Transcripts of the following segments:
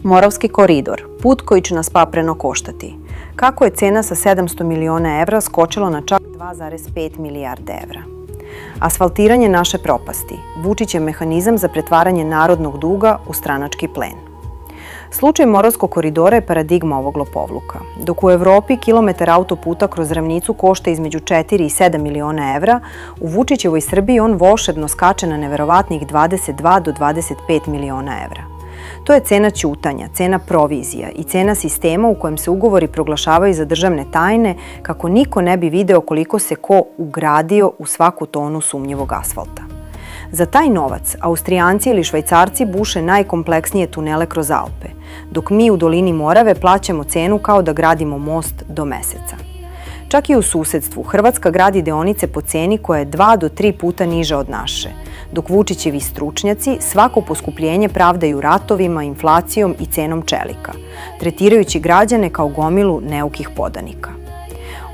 Moravski koridor, put koji će nas papreno koštati. Kako je cena sa 700 miliona evra skočila na čak 2,5 milijarde evra? Asfaltiranje naše propasti, Vučićev mehanizam za pretvaranje narodnog duga u stranački plen. Slučaj Moravskog koridora je paradigma ovog lopovluka. Dok u Evropi kilometar autoputa kroz ravnicu košta između 4 i 7 miliona evra, u Vučićevoj Srbiji on volšebno skače na neverovatnih 22 do 25 miliona evra. To je cena ćutanja, cena provizija i cena sistema u kojem se ugovori proglašavaju za državne tajne kako niko ne bi video koliko se ko ugradio u svaku tonu sumnjivog asfalta. Za taj novac Austrijanci ili Švajcarci buše najkompleksnije tunele kroz Alpe, dok mi u dolini Morave plaćamo cenu kao da gradimo most do Meseca. Čak i u susedstvu Hrvatska gradi deonice po ceni koja je 2 do 3 puta niža od naše, dok Vučićevi stručnjaci svako poskupljenje pravdaju ratovima, inflacijom i cenom čelika, tretirajući građane kao gomilu neukih podanika.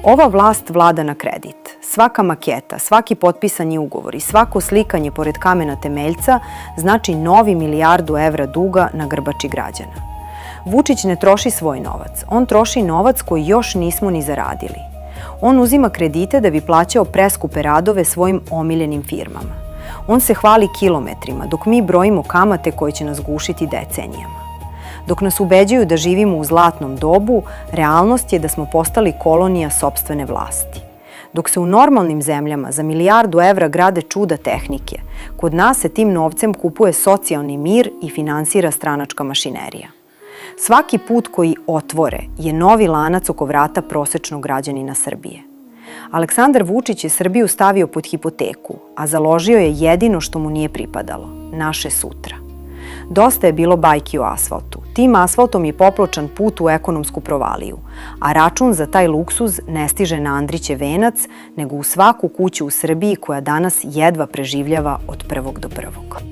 Ova vlast vlada na kredit. Svaka maketa, svaki potpisani ugovor i svako slikanje pored kamena temeljca znači novi milijardu evra duga na grbači građana. Vučić ne troši svoj novac, on troši novac koji još nismo ni zaradili. On uzima kredite da bi plaćao preskupe radove svojim omiljenim firmama. On se hvali kilometrima, dok mi brojimo kamate koje će nas gušiti decenijama. Dok nas ubeđuju da živimo u zlatnom dobu, realnost je da smo postali kolonija sopstvene vlasti. Dok se u normalnim zemljama za milijardu evra grade čuda tehnike, kod nas se tim novcem kupuje socijalni mir i finansira stranačka mašinerija. Svaki put koji otvore je novi lanac oko vrata prosečnog građanina Srbije. Aleksandar Vučić je Srbiju stavio pod hipoteku, a založio je jedino što mu nije pripadalo – naše sutra. Dosta je bilo bajki o asfaltu. Tim asfaltom je popločan put u ekonomsku provaliju, a račun za taj luksuz ne stiže na Andrićev venac, nego u svaku kuću u Srbiji koja danas jedva preživljava od prvog do prvog.